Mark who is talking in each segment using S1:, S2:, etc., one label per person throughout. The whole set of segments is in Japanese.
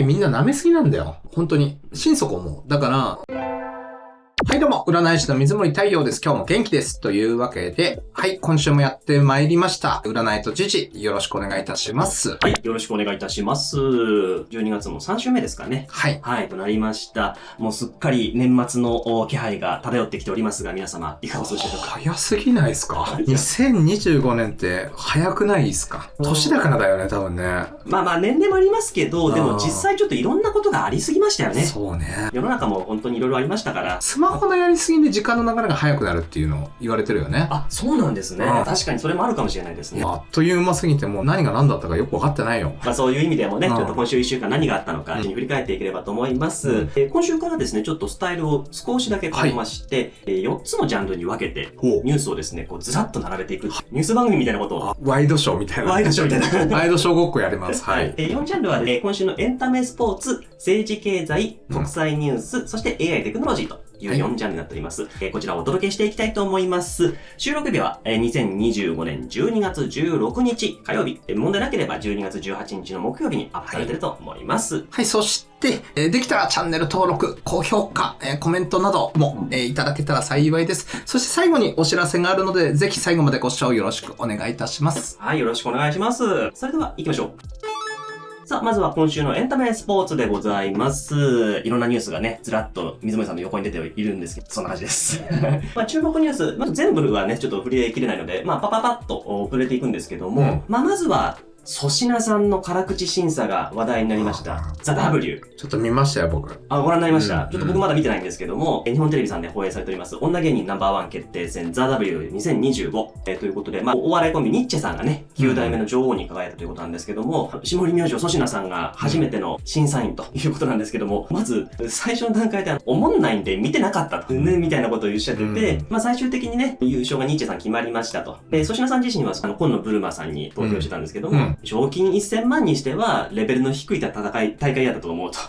S1: みんな舐めすぎなんだよ。本当に。心底思う。だから、はいどうも、占い師の水森太陽です。今日も元気です。というわけで、はい、今週もやってまいりました。占いと時事、よろしくお願いいたします。
S2: はい、よろしくお願いいたします。12月も3週目ですかね。
S1: はい。
S2: はい、となりました。もうすっかり年末の気配が漂ってきておりますが、皆様、いかがお過ごしでしょうか。
S1: 早すぎないですか ?2025 年って早くないですか？年だからだよね、多分ね。
S2: まあ年齢もありますけど、でも実際ちょっといろんなことがありすぎましたよね。
S1: そうね。
S2: 世の中も本当にいろいろありましたから。
S1: スマホのやりすぎで時間の流れが早くなるっていうのを言われてるよね。
S2: あ、そうなんですね。確かにそれもあるかもしれないですね。
S1: あっという間すぎてもう何が何だったかよく分かってないよ。
S2: まあそういう意味でもね、ちょっと今週1週間何があったのか、振り返っていければと思います。今週からですね、ちょっとスタイルを少しだけ変えまして、4つのジャンルに分けて、ニュースをですね、こうずらっと並べていく。ニュース番組みたいなことを。
S1: ワイドショーみたいな。
S2: ワイドショーみたいな。
S1: ワイドショーごっこやります。はい。
S2: 4ジャンルはね、今週のエンタメスポーツ、政治経済、国際ニュース、そして AI テクノロジーという4ジャンルになっております。こちらをお届けしていきたいと思います。収録日は2025年12月16日火曜日、問題なければ12月18日の木曜日にアップされていると思います。
S1: はい、そして、できたらチャンネル登録、高評価、コメントなども、いただけたら幸いです。そして最後にお知らせがあるので、ぜひ最後までご視聴よろしくお願いいたします。
S2: はい、よろしくお願いします。それでは行きましょう。さあ、まずは今週のエンタメスポーツでございます。いろんなニュースがね、ずらっと水森さんの横に出ているんですけど、そんな感じです。まあ、注目ニュース、まず全部はね、ちょっと触れきれないので、まあ、パッと触れていくんですけども、まあ、まずは、粗品さんの辛口審査が話題になりました。ザ・ W。
S1: ちょっと見ましたよ、僕。
S2: あ、ご覧になりました。ちょっと僕まだ見てないんですけども、日本テレビさんで放映されております、女芸人No.1決定戦ザ・ W2025。ということで、まあ、お笑いコンビニッチェさんがね、9代目の女王に輝いたということなんですけども、霜降り明星粗品さんが初めての審査員ということなんですけども、まず、最初の段階でおもんないんで見てなかったと、ね、みたいなことをおっしゃってて、まあ、最終的にね、優勝がニッチェさん決まりましたと。粗品さん自身は、今野ブルマさんに投票してたんですけども、賞金1000万にしては、レベルの低い大会やったと思うと。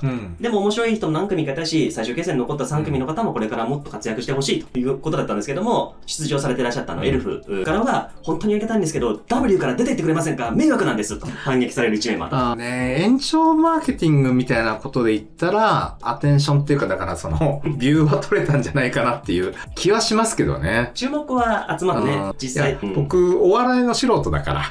S2: でも面白い人も何組かいたし、最終決戦に残った3組の方もこれからもっと活躍してほしいということだったんですけども、出場されていらっしゃったエルフからは、本当にありがたいんですけど、W から出ていってくれませんか？迷惑なんですと反撃される一面もあった。
S1: 延長マーケティングみたいなことで言ったら、アテンションっていうか、だからビューは取れたんじゃないかなっていう気はしますけどね。
S2: 注目は集まるね、実際。
S1: 僕、お笑いの素人だから。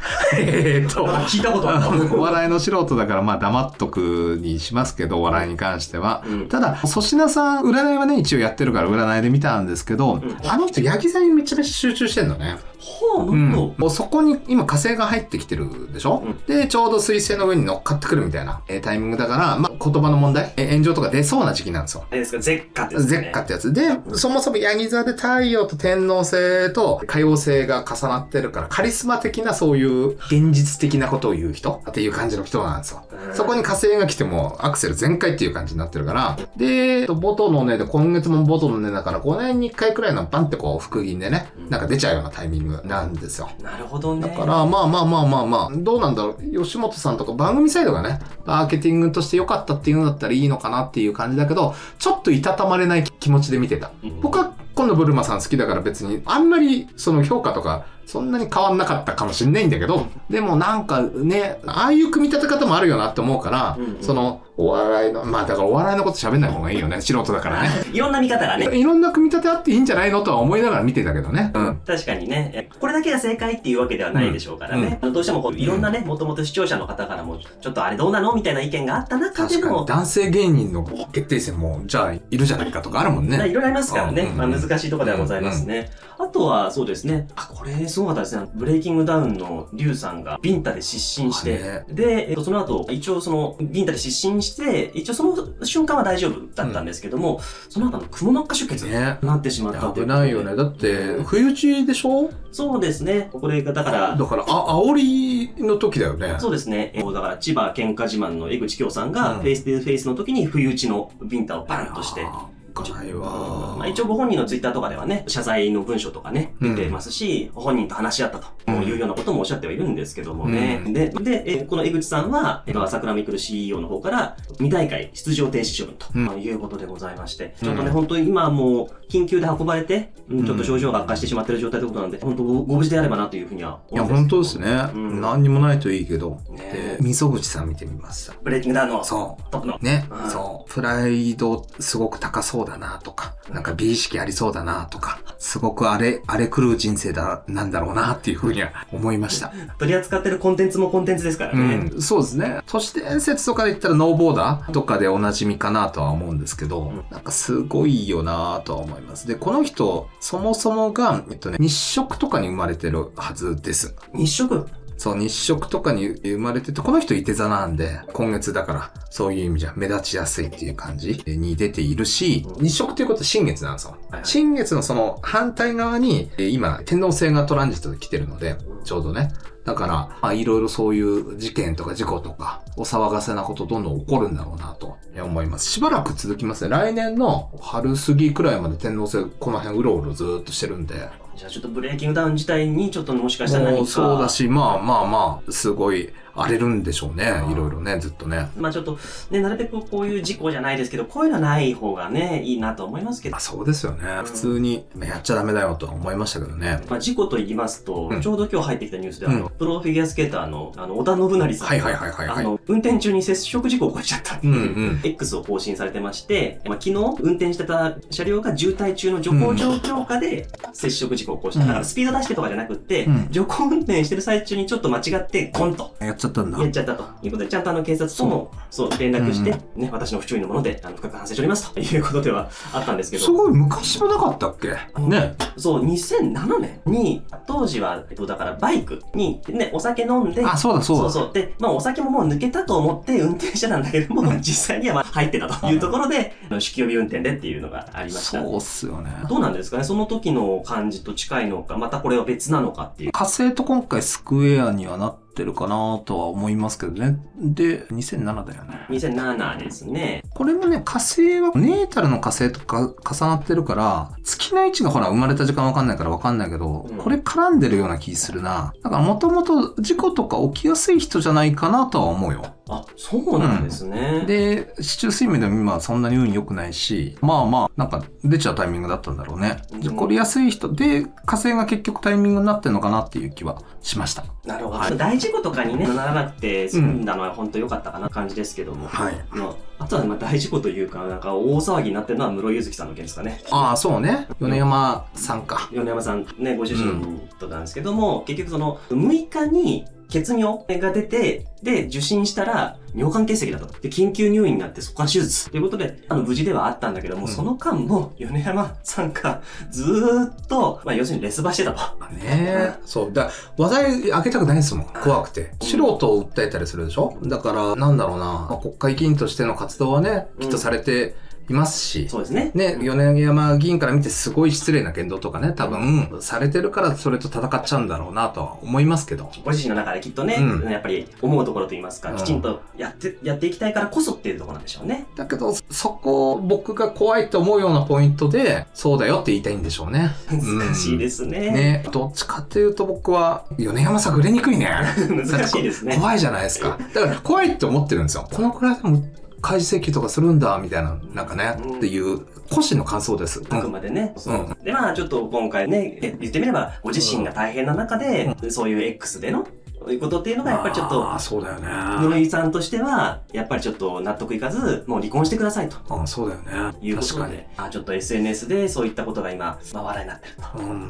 S2: 聞いたことある。
S1: お笑いの素人だから、まあ黙っとくにしますけど、お笑いに関しては。ただ、粗品さん、占いはね、一応やってるから占いで見たんですけど、あの人、ヤギ座にめちゃめちゃ集中してんのね。もうそこに今火星が入ってきてるでしょ、で、ちょうど水星の上に乗っかってくるみたいな、タイミングだから、まあ、言葉の問題、炎上とか出そうな時期なんですよ。
S2: ですか、絶火ってやつ、
S1: 絶火ってやつ。で、そもそもヤギ座で太陽と天王星と海王星が重なってるから、カリスマ的なそういう現実的なことを言う人っていう感じの人なんですよ。そこに火星が来てもアクセル全開っていう感じになってるから、で、ボトの根で、今月もボトの根だから5年に1回くらいのバンってこう、復銀でね、なんか出ちゃうようなタイミングなんですよ。
S2: なるほどね。
S1: だから、まあ、どうなんだろう。吉本さんとか番組サイドがね、マーケティングとして良かったっていうのだったらいいのかなっていう感じだけど、ちょっといたたまれない気持ちで見てた。僕は今度ブルマさん好きだから別に、あんまりその評価とか、そんなに変わんなかったかもしれないんだけど、でもなんかね、ああいう組み立て方もあるよなって思うから、お笑いの、まあだからお笑いのこと喋んない方がいいよね。素人だからね。
S2: いろんな見方がね。
S1: いろんな組み立てあっていいんじゃないのとは思いながら見てたけどね。
S2: 確かにね。これだけが正解っていうわけではないでしょうからね。どうしてもいろんなね、もともと視聴者の方からも、ちょっとあれどうなのみたいな意見があった中でも。
S1: 確かに男性芸人の決定戦も、じゃあいるじゃないかとかあるもんね。
S2: いろいろありますからね。まあ難しいところではございますね。あとはそうですね。これすごかったですね。ブレイキングダウンのリュウさんがビンタで失神して、で、その後、一応ビンタで失神して、一応その瞬間は大丈夫だったんですけども、その後くも膜下出血になってしまったっていう。
S1: 危ないよね。だって、不意打ちでしょ？
S2: そうですね。これがだから、
S1: 煽りの時だよね。
S2: そうですね。だから、千葉喧嘩自慢の江口京さんが、フェイス2フェイスの時に不意打ちのビンタをバンとして、
S1: かないわ。
S2: 一応ご本人のツイッターとかではね、謝罪の文章とかね、出てますし、本人と話し合ったというようなこともおっしゃってはいるんですけどもね。で、この江口さんは、朝倉未来 CEO の方から、2大会出場停止処分ということでございまして、ちょっとね、本当に今もう、緊急で運ばれて、ちょっと症状が悪化してしまっている状態ということなんで、本当ご無事であればなというふうには思います。
S1: いや、本当ですね。何にもないといいけど。で、溝口さん見てみました。
S2: ブレイキングダウンの
S1: そう。
S2: トップの。
S1: ね。そう。プライドすごく高そうだなとか、なんか美意識ありそうだなとか、すごく荒れ狂う人生なんだろうなっていうふうには思いました。
S2: 取り扱ってるコンテンツもコンテンツですからね。
S1: そうですね。都市伝説とかで言ったらノーボーダーとかでおなじみかなとは思うんですけど、なんかすごいよなとは思います。で、この人、そもそもが、日食とかに生まれてるはずです。
S2: 日食？
S1: そう、日食とかに生まれてて、この人いて座なんで、今月だから、そういう意味じゃ目立ちやすいっていう感じに出ているし、日食っていうことは新月なんですよ。新月のその反対側に、今、天王星がトランジットで来てるので、ちょうどね。だから、いろいろそういう事件とか事故とか、お騒がせなことどんどん起こるんだろうなと思います。しばらく続きますね。来年の春過ぎくらいまで天王星この辺うろうろずーっとしてるんで。
S2: じゃあちょっとブレイキングダウン自体にちょっともしかしたら何か。
S1: そうだし、まあ、すごい荒れるんでしょうね。いろいろね、ずっとね。
S2: まあちょっと、ね、なるべくこういう事故じゃないですけど、こういうのはない方がね、いいなと思いますけど。
S1: そうですよね。普通にやっちゃダメだよとは思いましたけどね。
S2: まあ事故と言いますと、ちょうど今日入ってきたニュースでプロフィギュアスケーターの、織田信成さん。運転中に接触事故を起こしちゃったっていう、X を更新されてまして、まあ昨日運転してた車両が渋滞中の徐行状況下で接触事故を起こした。だからスピード出してとかじゃなくって、徐行運転してる最中にちょっと間違って、コンと。
S1: やっちゃったんだ。
S2: やっちゃったということで、ちゃんと警察とも、そう、連絡して、ね、私の不注意のもので、深く反省しておりますということではあったんですけど。
S1: すごい昔もなかったっけね。
S2: そう、2007年に、当時は、だからバイクに、ね、お酒飲んで、
S1: そうだ。
S2: そう。で、まあお酒ももう抜けたと思って運転してたんだけども、実際にはまあ入ってたというところで、酒気帯び運転でっていうのがありました。
S1: そうっすよね。
S2: どうなんですかね、その時の感じと近いのか、またこれは別なのかっていう。
S1: 火星と今回スクエアにはなってるかなとは思いますけどね。で、2007だよね。
S2: 2007ですね。
S1: これもね、火星はネータルの火星とか重なってるから、月の位置がほら生まれた時間わかんないからわかんないけど、これ絡んでるような気するな。だからもともと事故とか起きやすい人じゃないかなとは思うよ。
S2: あ、そうなんですね。
S1: で、市中水面でも今そんなに運良くないし、なんか出ちゃうタイミングだったんだろうね。起こりやすい人で、火星が結局タイミングになってんのかなっていう気はしました。
S2: なるほど。大事故とかにね、ならなくて済んだのは本当良かったかな感じですけども。あとは大事故というか、なんか大騒ぎになってるのは室井佑月さんの件ですかね。
S1: そうね。米山さんか。
S2: 米山さんね、ご主人となんですけども、結局その6日に血尿が出て、で、受診したら、尿管結石だと。で、緊急入院になってそこから手術。ということで、無事ではあったんだけども、その間も、米山さんがずーっと、要するにレスバしてたと。そう。話題上げたくないですもん。怖くて。素人を訴えたりするでしょ？だから、なんだろうな。国会議員としての活動はね、きっとされて、いますし。そうですね。
S1: ね、米山議員から見てすごい失礼な言動とかね、多分、されてるからそれと戦っちゃうんだろうなとは思いますけど。
S2: ご自身の中できっとね、やっぱり思うところといいますか、きちんとやっていきたいからこそっていうところなんでしょうね。
S1: だけど、そこ、僕が怖いと思うようなポイントで、そうだよって言いたいんでしょうね。
S2: 難しいですね。
S1: ね、どっちかっていうと僕は、米山さん売れにくいね。
S2: 難しいですね。
S1: 怖いじゃないですか。だから怖いって思ってるんですよ。このくらいでも、開示請求とかするんだ、みたいな、なんかね、っていう、個人の感想です。
S2: あくまでね。で、ちょっと今回ね、言ってみれば、ご自身が大変な中で、そういう X での、いうことっていうのがやっぱりちょっと、
S1: そうだよね。
S2: 室井さんとしては、やっぱりちょっと納得いかず、もう離婚してくださいと。
S1: そうだよね。
S2: いうことで、ちょっと SNS でそういったことが今、話題になってる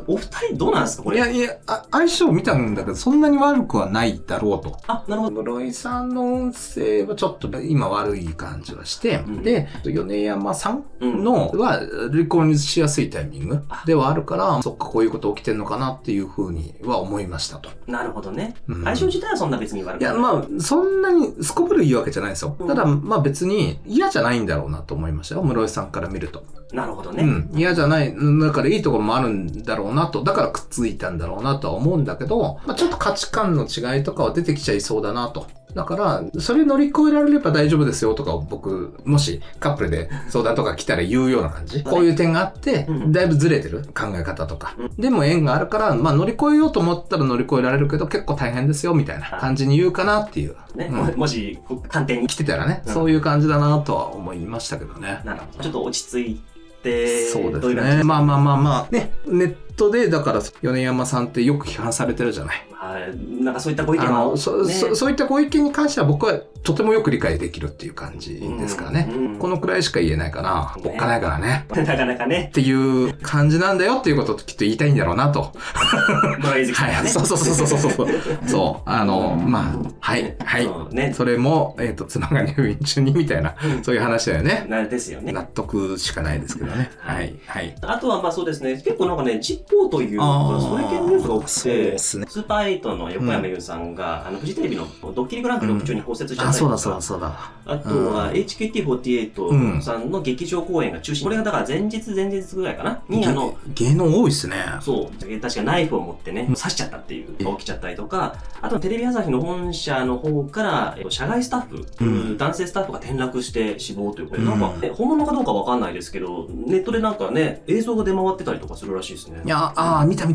S2: と。お二人どうなんですかこれ。
S1: いや、相性見たんだけど、そんなに悪くはないだろうと。
S2: なるほど。
S1: 室井さんの音声はちょっと今悪い感じはして、で、米山さんのは離婚しやすいタイミングではあるから、そっか、こういうこと起きてんのかなっていうふうには思いましたと。
S2: なるほどね。相性自体はそんな別に悪くない。
S1: いや、そんなにすこぶるいいわけじゃないですよ。ただ、別に嫌じゃないんだろうなと思いましたよ。室井さんから見ると。
S2: なるほどね。
S1: 嫌じゃない。だからいいところもあるんだろうなと。だからくっついたんだろうなとは思うんだけど、ちょっと価値観の違いとかは出てきちゃいそうだなとだから、それ乗り越えられれば大丈夫ですよとか、僕、もしカップルで相談とか来たら言うような感じ。こういう点があって、だいぶずれてる考え方とか。でも縁があるから、まあ乗り越えようと思ったら乗り越えられるけど、結構大変ですよ、みたいな感じに言うかなっていう。
S2: ね、もし、観点に
S1: 来てたらね、そういう感じだなとは思いましたけどね。
S2: なるほど。ちょっと落ち着い
S1: そうですね。まあね、ネットでだから米山さんってよく批判されてるじゃない。
S2: なんかそういったご意見を、
S1: そういったご意見に関しては僕はとてもよく理解できるっていう感じですからね。このくらいしか言えないかな。おっかないからね。
S2: なかなかね。
S1: っていう感じなんだよっていうことをきっと言いたいんだろうなと。
S2: はい、
S1: そう。そう。まあ、はい。それも、妻が入院中にみたいな、そういう話だよね。
S2: ですよね。
S1: 納得しかないですけどね。はい。
S2: あとはまあそうですね、結構なんかね、実行という、それ系のニュースが多くて、スーパーエイトの横山優さんが、フジテレビのドッキリグランプリの途中に骨折しちゃったりとか、あとは HKT48 さんの劇場公演が中止。これがだから前日ぐらいかなに
S1: 芸能多いっすね。
S2: そう。確かナイフを持ってね、刺しちゃったっていう起きちゃったりとか、あとテレビ朝日の本社の方から、社外スタッフ、男性スタッフが転落して死亡ということで、なんか、本物かどうかわかんないですけど、ネットでなんかね、映像が出回ってたりとかするらしいですね。
S1: いや、見た。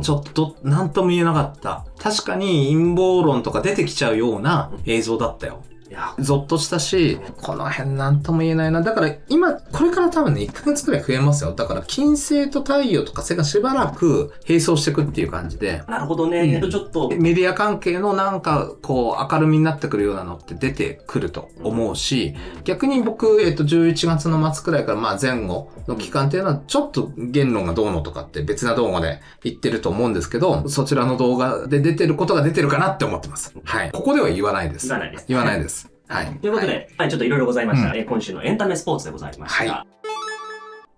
S1: ちょっと、なんとも言えなかった。確かに陰謀論とか出てきちゃうような映像だったよ。いや、ゾッとしたし、この辺なんとも言えないな。だから今、これから多分ね、1ヶ月くらい増えますよ。だから金星と太陽と火星がしばらく並走していくっていう感じで。
S2: なるほどね。ちょっと。
S1: メディア関係のなんか、こう、明るみになってくるようなのって出てくると思うし、逆に僕、11月の末くらいからまあ前後の期間っていうのは、ちょっと言論がどうのとかって別な動画で言ってると思うんですけど、そちらの動画で出てることが出てるかなって思ってます。はい。ここでは言わないです。言わないです。はい。
S2: ということで、ちょっといろいろございました。今週のエンタメスポーツでございました。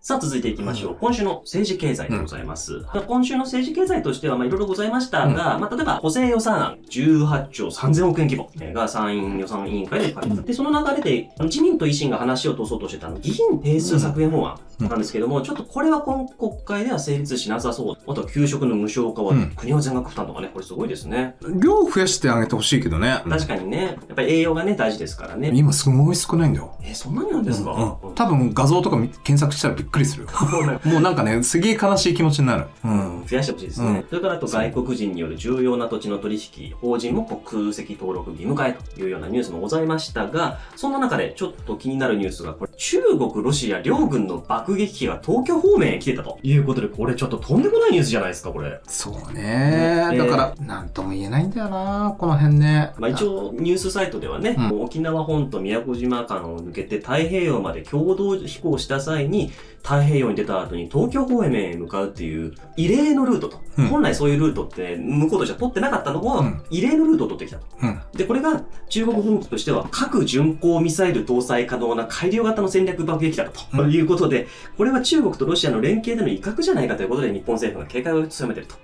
S2: さあ、続いていきましょう。今週の政治経済でございます。今週の政治経済としてはいろいろございましたが、例えば補正予算案18兆3000億円規模が参院予算委員会で可決。で、その流れで自民と維新が話を通そうとしてた議員定数削減法案なんですけども、ちょっとこれは今国会では成立しなさそう。あとは給食の無償化は国の全額負担とかね、これすごいですね。
S1: 量増やしてあげてほしいけどね。
S2: 確かにね。やっぱり栄養がね、大事ですからね。
S1: 今すごい少ないんだよ。
S2: そんなになんですか？
S1: 多分画像とか検索したらびっくりするよ。もうなんかね、すげえ悲しい気持ちになる。
S2: 増やしてほしいですね。それからあと外国人による重要な土地の取引、法人も空席登録義務化へというようなニュースもございましたが、そんな中でちょっと気になるニュースが、これ中国、ロシア両軍の爆撃機が東京方面へ来てたということで、これちょっととんでもないニュースじゃないですか、これ。
S1: そうね。だから、なんとも言えないんだよな、この辺ね。
S2: 一応ニュースサイトではね、沖縄本島宮古島間を抜けて太平洋まで共同飛行した際に、太平洋に出た後に東京方面へ向かうっていう異例のルートと。本来そういうルートって向こうとしては取ってなかったのを異例のルートを取ってきたと。で、これが中国軍機としては核巡航ミサイル搭載可能な改良型の戦略爆撃機だということで、これは中国とロシアの連携での威嚇じゃないかということで日本政府が警戒を強めていると。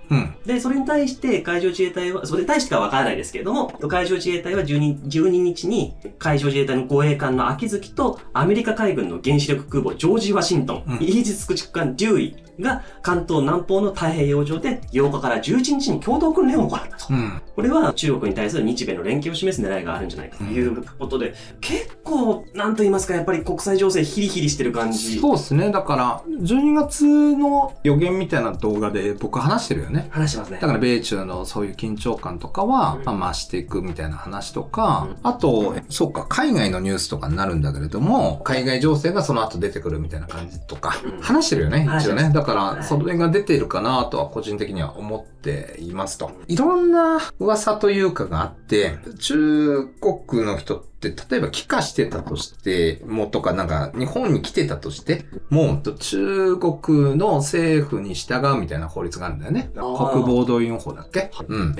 S2: で、それに対して海上自衛隊は、それに対してかわからないですけれども、海上自衛隊は12日に海上自衛隊の護衛艦の秋月とアメリカ海軍の原子力空母ジョージ・ワシントン、イージス駆逐艦デューイが関東南方の太平洋上で8日から11日に共同訓練を行ったと。これは中国に対する日米の連携を示す狙いがあるんじゃないかということで、結構、なんと言いますか、やっぱり国際情勢ヒリヒリしてる感じ。
S1: そうですね。だから、12月の予言みたいな動画で僕話してるよね。
S2: 話してますね。
S1: だから、米中のそういう緊張感とかは、増していくみたいな話とか、あと、そうか、海外のニュースとかになるんだけれども、海外情勢がその後出てくるみたいな感じとか、話してるよね、一応ね。だから、それが出ているかなとは個人的には思っていますと。いろんな噂というかがあって、中国の人って例えば帰化してたとしてもとかなんか日本に来てたとしても中国の政府に従うみたいな法律があるんだよね。国防動員法だっけ？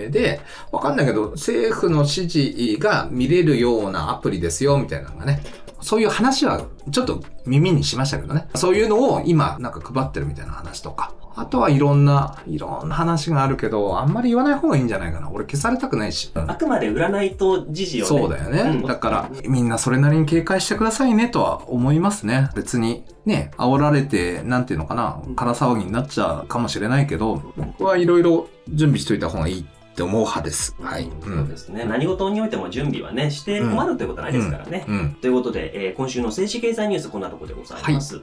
S1: で、わかんないけど政府の指示が見れるようなアプリですよみたいなのがね。そういう話はちょっと耳にしましたけどね。そういうのを今なんか配ってるみたいな話とか。あとはいろんな話があるけど、あんまり言わない方がいいんじゃないかな。俺消されたくないし。
S2: あくまで占いと時事をね。
S1: そうだよね。だから、みんなそれなりに警戒してくださいねとは思いますね。別にね、煽られて、なんていうのかな、空騒ぎになっちゃうかもしれないけど、僕はいろいろ準備しといた方がいいって思う派です。はい。
S2: そうですね。何事においても準備はね、して困るということはないですからね。ということで、今週の政治経済ニュース、こんなところでございます。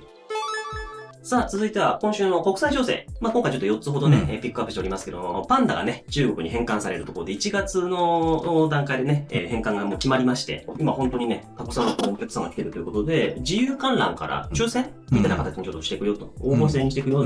S2: さあ、続いては今週の国際情勢。今回ちょっと4つほどね、ピックアップしておりますけども、パンダがね、中国に返還されるところで1月の段階でね、返還がもう決まりまして、今本当にね、たくさんのお客さんが来てるということで、自由観覧から抽選みたいな形にちょっとしていくよと、応募制にしていくよ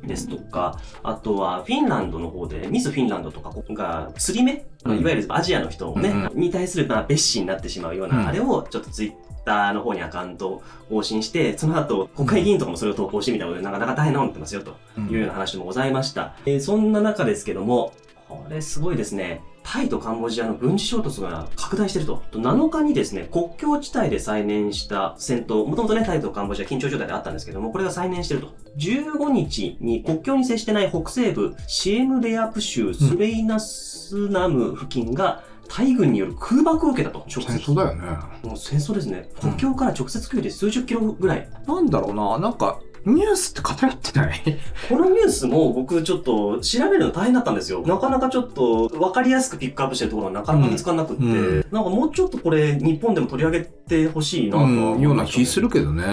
S2: ですとか、あとはフィンランドの方で、ミスフィンランドとかが、釣り目、いわゆるアジアの人をね、に対する蔑視になってしまうような、あれをちょっとツイッターの方にアカウントを更新して、その後、国会議員とかもそれを投稿してみたので、なかなか大変なことになってますよ、というような話もございました。そんな中ですけども、これすごいですね。タイとカンボジアの軍事衝突が拡大していると。7日にですね、国境地帯で再燃した戦闘、もともとね、タイとカンボジア緊張状態であったんですけども、これが再燃していると。15日に国境に接してない北西部、シエムレアプ州スレイナスナム付近が、タイ軍による空爆を受けたと。
S1: 戦争だよね。
S2: もう戦争ですね。国境から直接距離で数十キロぐらい。
S1: なんだろうな、なんか、ニュースって偏ってない
S2: このニュースも僕ちょっと調べるの大変だったんですよ。なかなかちょっと分かりやすくピックアップしてるところがなかなか見つからなくって、なんかもうちょっとこれ日本でも取り上げてほしいなとは思いましたね。
S1: ような気するけどね。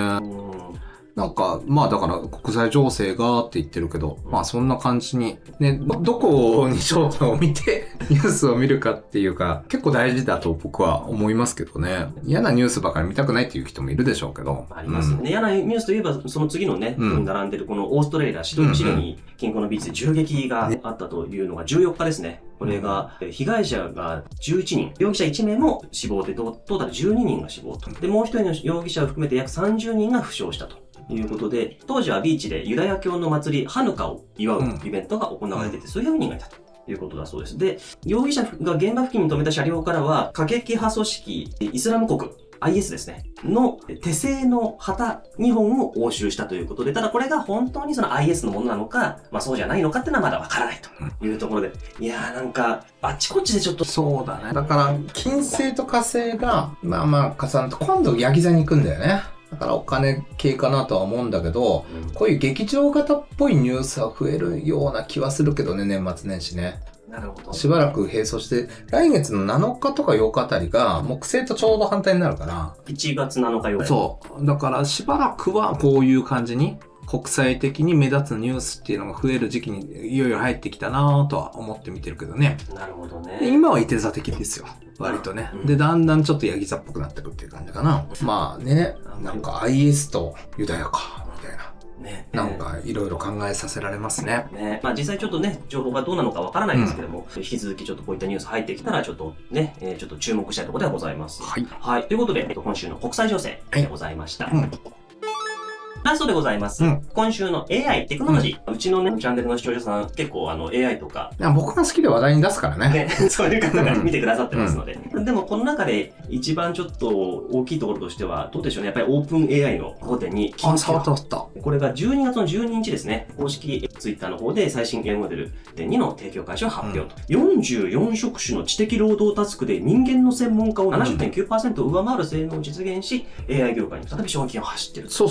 S1: なんか、まあだから国際情勢がって言ってるけど、まあそんな感じに、ね、どこに焦点を見てニュースを見るかっていうか、結構大事だと僕は思いますけどね。嫌なニュースばかり見たくないっていう人もいるでしょうけど。
S2: ありますね。嫌なニュースといえば、その次のね、並んでるこのオーストラリア、シドニー近郊のビーチで銃撃があったというのが14日ですね。これが、被害者が11人、容疑者1名も死亡で、トータル12人が死亡と。で、もう1人の容疑者を含めて約30人が負傷したと。いうことで、当時はビーチでユダヤ教の祭り、ハヌカを祝うイベントが行われていて、数百人がいたということだそうです。で、容疑者が現場付近に止めた車両からは、過激派組織、イスラム国、IS ですね、の手製の旗2本を押収したということで、ただこれが本当にその IS のものなのか、まあそうじゃないのかっていうのはまだわからないというところで、いやーなんか、あっちこっちでちょっと。
S1: そうだね。だから、金星と火星が、まあまあ重なると、今度ヤギ座に行くんだよね。だからお金系かなとは思うんだけど、こういう劇場型っぽいニュースは増えるような気はするけどね、年末年始ね。
S2: なるほど。
S1: しばらく並走して、来月の7日とか8日あたりが、木星とちょうど反対になるから。
S2: 1月7日8日。
S1: そう。だからしばらくはこういう感じに、国際的に目立つニュースっていうのが増える時期にいよいよ入ってきたなぁとは思って見てるけどね。
S2: なるほどね。
S1: 今は射手座的ですよ。割とね。で、だんだんちょっとヤギ座っぽくなってくっていう感じかな。まあね、なんか IS とユダヤか、みたいな。ね、なんかいろいろ考えさせられますね。
S2: ね、まあ実際ちょっとね、情報がどうなのかわからないですけども、引き続きちょっとこういったニュース入ってきたら、ちょっとね、ちょっと注目したいところではございます。
S1: はい。
S2: はい。ということで、今週の国際情勢でございました。ラストでございます。今週の AI テクノロジー。うちのね、チャンネルの視聴者さん、結構AI とか。
S1: 僕が好きで話題に出すからね。
S2: そういう方が見てくださってますので。でも、この中で一番ちょっと大きいところとしては、どうでしょうね。やっぱりオープン AI の5点に。
S1: 触った。
S2: これが12月の12日ですね。公式ツイッターの方で最新 AI モデル点2の提供開始を発表と。44職種の知的労働タスクで人間の専門家を 70.9% 上回る性能を実現し、AI 業界に再び賞金を走っている。
S1: そう。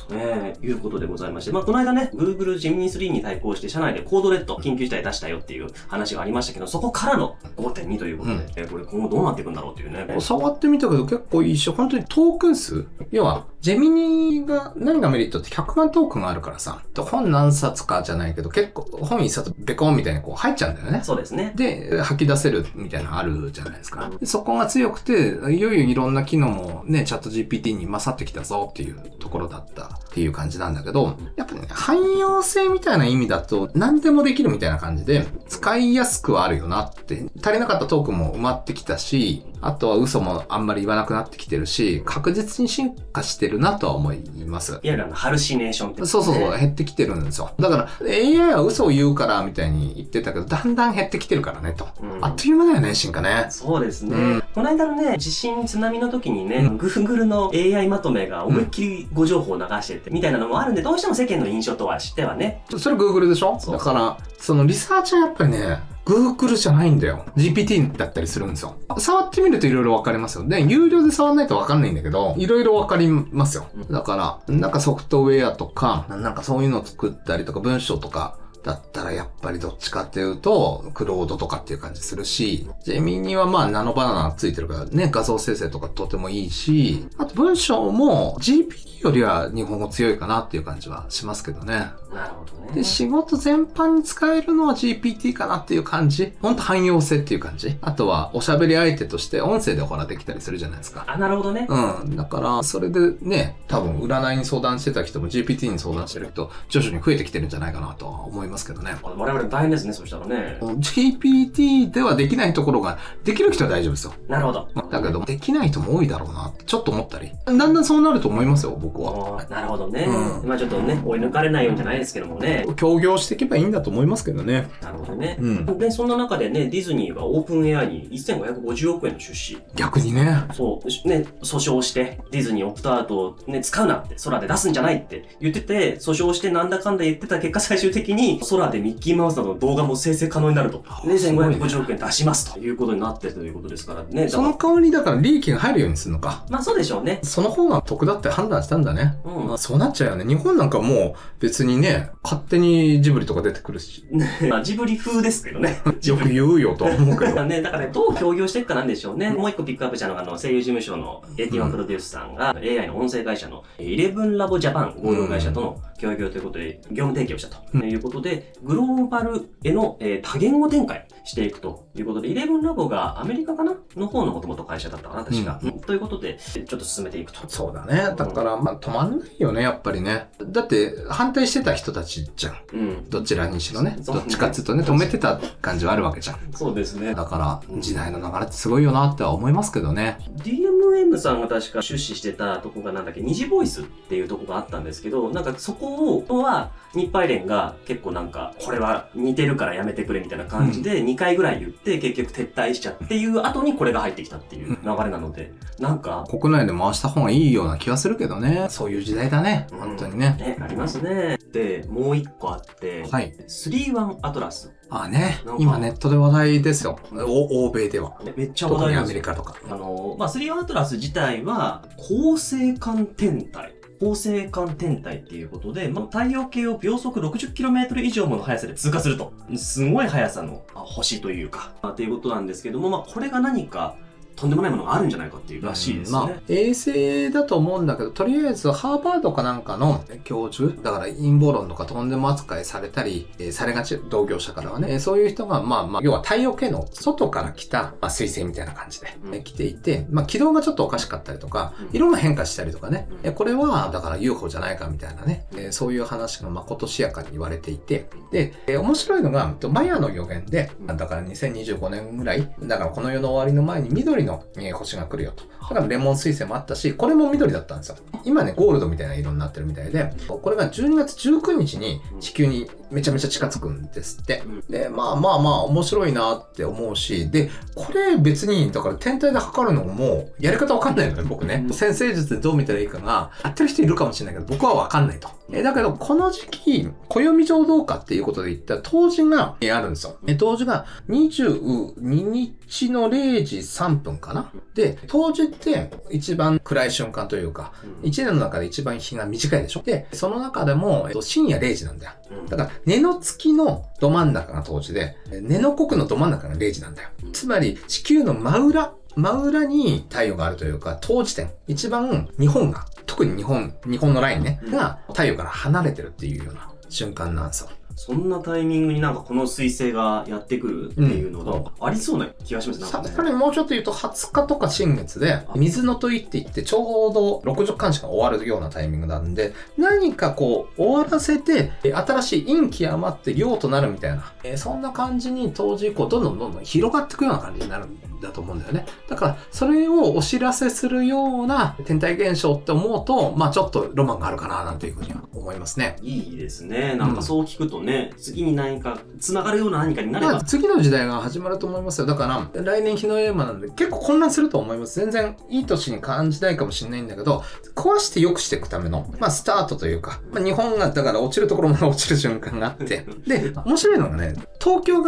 S2: いうことでございまして、まあ、この間ね、Google Gemini 3に対抗して、社内でコードレッド、緊急事態出したよっていう話がありましたけど、そこからの 5.2 ということで、これ今後どうなっていくんだろうっていうね。
S1: 触ってみたけど結構いいし、本当にトークン数要は、ジェミニが何がメリットって100万トークンがあるからさ、本何冊かじゃないけど、結構本一冊ベコンみたいにこう入っちゃうんだよね。
S2: そうですね。
S1: で、吐き出せるみたいなのあるじゃないですか。でそこが強くて、いよいよいろんな機能もね、チャット GPT に勝ってきたぞっていうところだったっていう感じなんだけど、やっぱね、汎用性みたいな意味だと何でもできるみたいな感じで、使いやすくはあるよなって。足りなかったトークンも埋まってきたし、あとは嘘もあんまり言わなくなってきてるし、確実に進化してるなとは思います。
S2: いわゆるハルシネーションって、ね。
S1: そう、減ってきてるんですよ。だから AI は嘘を言うからみたいに言ってたけど、だんだん減ってきてるからねと。あっという間だよね、進化ね。
S2: そうですね。この間のね、地震津波の時にね、Google の AI まとめが思いっきり誤情報を流してってみたいなのもあるんで、どうしても世間の印象とはしてはね。
S1: それ Google でしょ？だから、そのリサーチはやっぱりね、Google じゃないんだよ。GPT だったりするんですよ。触ってみるといろいろわかりますよ。で、有料で触らないとわかんないんだけど、いろいろわかりますよ。だから、なんかソフトウェアとか、なんかそういうのを作ったりとか、文章とか、だったらやっぱりどっちかっていうと、クロードとかっていう感じするし、ジェミニはまあナノバナナついてるからね、画像生成とかとてもいいし、あと文章も GPT よりは日本語強いかなっていう感じはしますけどね。
S2: なるほどね。
S1: で、仕事全般に使えるのは GPT かなっていう感じ。ほんと汎用性っていう感じ。あとはおしゃべり相手として音声でほらできたりするじゃないですか。
S2: あ、なるほどね。
S1: うん。だから、それでね、多分占いに相談してた人も GPT に相談してる人、徐々に増えてきてるんじゃないかなとは思いますけどね。
S2: 我々大変ですね、そしたらね。
S1: GPT ではできないところが、できる人は大丈夫ですよ。
S2: なるほど。
S1: だけど、できない人も多いだろうなってちょっと思ったり。だんだんそうなると思いますよ、僕は。
S2: なるほどね。
S1: うん
S2: まあちょっとね、追い抜かれないようじゃないですけどもね。
S1: 協業していけばいいんだと思いますけどね。
S2: なるほどね。
S1: うん
S2: で、そんな中でね、ディズニーはオープン AI に1550億円の出資。
S1: 逆にね。
S2: そう、ね、訴訟して、ディズニーオプトアウトをね、使うなって、空で出すんじゃないって言ってて、訴訟してなんだかんだ言ってた結果、最終的に空でミッキーマウスなどの動画も生成可能になると。で、1550億円出しますということになってるということですからね。
S1: その代わりだから利益が入るようにするのか。
S2: まあそうでしょうね。
S1: その方が得だって判断したんだね。
S2: うん。
S1: そうなっちゃうよね。日本なんかもう別にね、勝手にジブリとか出てくるし。
S2: まあジブリ風ですけどね。
S1: よく言うよとは思うけど。
S2: ね、だからね、どう協業していくかなんでしょうね。もう一個ピックアップしたのが、声優事務所の AT1 プロデュースさんが、AI の音声会社の11ラボジャパン合同会社との協業ということで、業務提携をしたということで、グローバルへの多言語展開していくということで、11ラボがアメリカかなの方のもともと会社だったかな、確か。ということで、ちょっと進めていくと。
S1: そうだね。だから、まあ止まんないよね、やっぱりね。だって反対してた人たちじゃん。
S2: うん。
S1: どちらにしろね。
S2: そう
S1: どっちかっていうとね、止めてた感じはあるわけじゃん。
S2: そうですね。
S1: だから、時代の流れってすごいよなっては思いますけどね。
S2: DMM さんが確か出資してたとこがなんだっけ、二次ボイスっていうとこがあったんですけど、なんかそこは、日配連が結構なんか、これは似てるからやめてくれみたいな感じで2回ぐらい言って結局撤退しちゃっていう後にこれが入ってきたっていう流れなので、なんか、
S1: 国内で回した方がいいような気はするけどね。そういう時代だね。本当にね。
S2: ね、ありますね。で、もう一個あって、
S1: はい。
S2: 3-1アトラス。
S1: ああね
S2: なん。か
S1: 今ネットで話題ですよ。欧米では。
S2: めっちゃ話
S1: 特にア
S2: 題なんですよ。
S1: メリカとか。
S2: まあ、3-1アトラス自体は、恒星間天体。恒星間天体っていうことで、まあ、太陽系を秒速 60km 以上もの速さで通過すると。すごい速さの星というか、っていうことなんですけども、まあ、これが何か、とんでもないものがあるんじゃないかっていうらしいですね。
S1: まあ、衛星だと思うんだけど、とりあえずハーバードかなんかの教授、だから陰謀論とかとんでも扱いされたり、されがち、同業者からはね、そういう人が、まあ、要は太陽系の外から来た、まあ、彗星みたいな感じで、来ていて、まあ、軌道がちょっとおかしかったりとか、色が変化したりとかね、これは、だから UFO じゃないかみたいなね、そういう話がまことしやかに言われていて、で、面白いのが、マヤの予言で、だから2025年ぐらい、だからこの世の終わりの前に緑の星が来るよと。だからレモン彗星もあったし、これも緑だったんですよ。今ね、ゴールドみたいな色になってるみたいで、これが12月19日に地球にめちゃめちゃ近づくんですって。で、まあ面白いなって思うし、で、これ別に、だから天体で測るのも、やり方わかんないのね、僕ね。先生術でどう見たらいいかが、やってる人いるかもしれないけど、僕はわかんないと。だけど、この時期、暦上どうかっていうことで言ったら、冬至があるんですよ。冬至が22日の0時3分かな。で、冬至って一番暗い瞬間というか、1年の中で一番日が短いでしょ。で、その中でも、深夜0時なんだよ。だから、根の月のど真ん中が冬至で、根の刻のど真ん中が0時なんだよ。つまり、地球の真裏に太陽があるというか、冬至点。一番日本が、特に日本のラインね、が太陽から離れてるっていうような瞬間なんですよ。
S2: そんなタイミングになんかこの彗星がやってくるっていうのがありそうな気がしますね。
S1: さらにもうちょっと言うと20日とか新月で水の問いって言ってちょうど60間しか終わるようなタイミングなんで、何かこう終わらせて新しい陰気余って陽となるみたいな、そんな感じに当時以降どんどん広がっていくような感じになるんだと思うんだよね。だからそれをお知らせするような天体現象って思うと、まあちょっとロマンがあるかななんていうふうには思いますね。
S2: いいですね。なんかそう聞くとね、次に何か繋がるような何かになれば、
S1: 次の時代が始まると思いますよ。だから来年日の絵馬なんで結構混乱すると思います。全然いい年に感じないかもしれないんだけど、壊して良くしていくためのスタートというか、日本がだから落ちるところまで落ちる瞬間があって、で面白いのがね、東京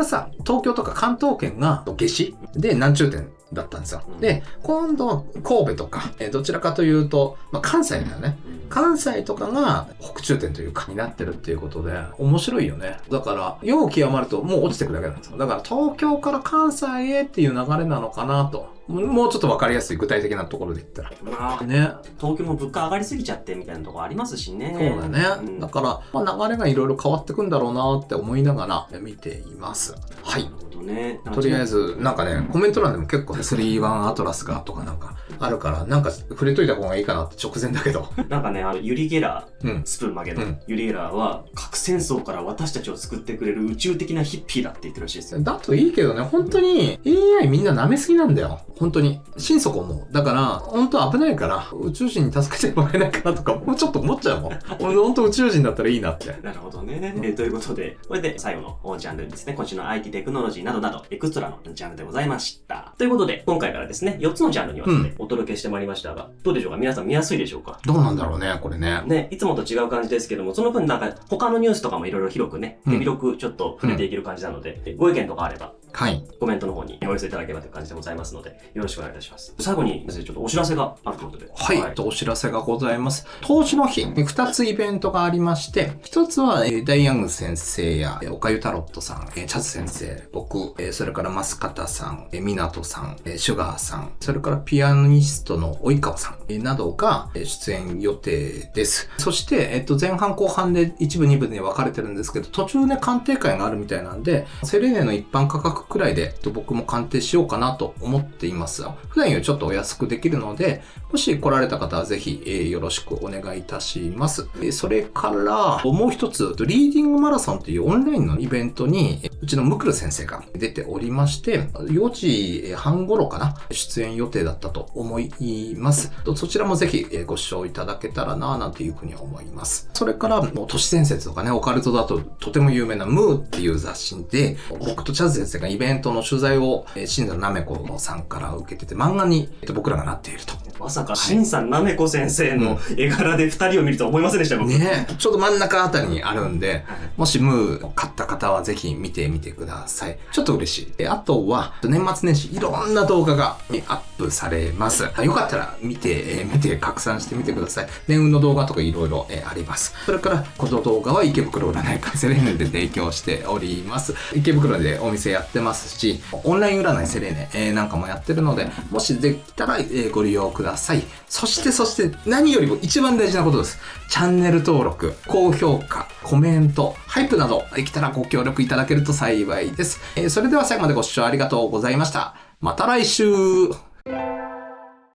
S1: とか関東圏が夏至で南中点だったんですよ。で、今度は神戸とか、どちらかというと、関西だよね。関西とかが北中点というかになってるっていうことで面白いよね。だから世を極まるともう落ちてくだけなんですよ。だから東京から関西へっていう流れなのかなと。もうちょっと分かりやすい具体的なところで言ったら。
S2: まあ、
S1: ね。
S2: 東京も物価上がりすぎちゃってみたいなところありますしね。
S1: そうだね。だから、流れがいろいろ変わってくんだろうなって思いながら見ています。はい。
S2: なるほどね。
S1: とりあえず、コメント欄でも結構3-1アトラスがとかあるから、触れといた方がいいかなって直前だけど。
S2: ユリ・ゲラー、スプーン曲げの、ユリ・ゲラーは、核戦争から私たちを救ってくれる宇宙的なヒッピーだって言ってるらしいですよ。
S1: だといいけどね、本当に AI みんな舐めすぎなんだよ。本当に。心底思う。だから、本当危ないから、宇宙人に助けてもらえないかなとか、もうちょっと思っちゃうもん。本当宇宙人だったらいいなって。
S2: なるほどね。ということで、これで最後のジャンルですね。今週の IT テクノロジーなどなど、エクストラのジャンルでございました。ということで、今回からですね、4つのジャンルにわたってお届けしてまいりましたが、どうでしょうか？皆さん見やすいでしょうか？
S1: どうなんだろうね、これね。
S2: ね、いつもと違う感じですけども、その分他のニュースとかもいろいろ広くね、手広くちょっと触れていける感じなので、ご意見とかあれば、
S1: はい。
S2: コメントの方にお寄せいただければという感じでございますので、よろしくお願いいたします。最後に、ちょっとお知らせがあるということで。
S1: はい。お知らせがございます。当時の日、2つイベントがありまして、1つは、ダイヤング先生や、岡ゆタロットさん、チャズ先生、僕、それからマスカタさん、ミナトさん、シュガーさん、それからピアニストの及川さん、などが出演予定です。そして、前半後半で1部2部に分かれてるんですけど、途中ね、鑑定会があるみたいなんで、セレーネの一般価格くらいで、僕も鑑定しようかなと思っています。普段よりちょっとお安くできるので、もし来られた方はぜひ、よろしくお願いいたします。それから、もう一つ、リーディングマラソンというオンラインのイベントに、うちのムクル先生が出ておりまして、4時半頃かな、出演予定だったと思います。そちらもぜひご視聴いただけたらな、なんていうふうに思います。それから、都市伝説とかね、オカルトだととても有名なムーっていう雑誌で、僕とチャズ先生がイベントの取材を、新田なめこさんから受けてて、漫画に僕らがなっていると。
S2: まさか、新さんなめこ先生の絵柄で2人を見るとは思いませんでした、僕。
S1: ね、ちょうど真ん中あたりにあるんで、もしムーを買った方はぜひ見てみてください。ちょっと嬉しい。あとは、年末年始いろんな動画がアップされます。よかったら見て拡散してみてください。年運の動画とかいろいろあります。それから、この動画は池袋占い会セレーネで提供しております。池袋でお店やってますし、オンライン占いセレーネなんかもやってるので、もしできたらご利用ください。そして何よりも一番大事なことです。チャンネル登録、高評価、コメント、ハイプなどできたらご協力いただけると幸いです。それでは最後までご視聴ありがとうございました。また来週。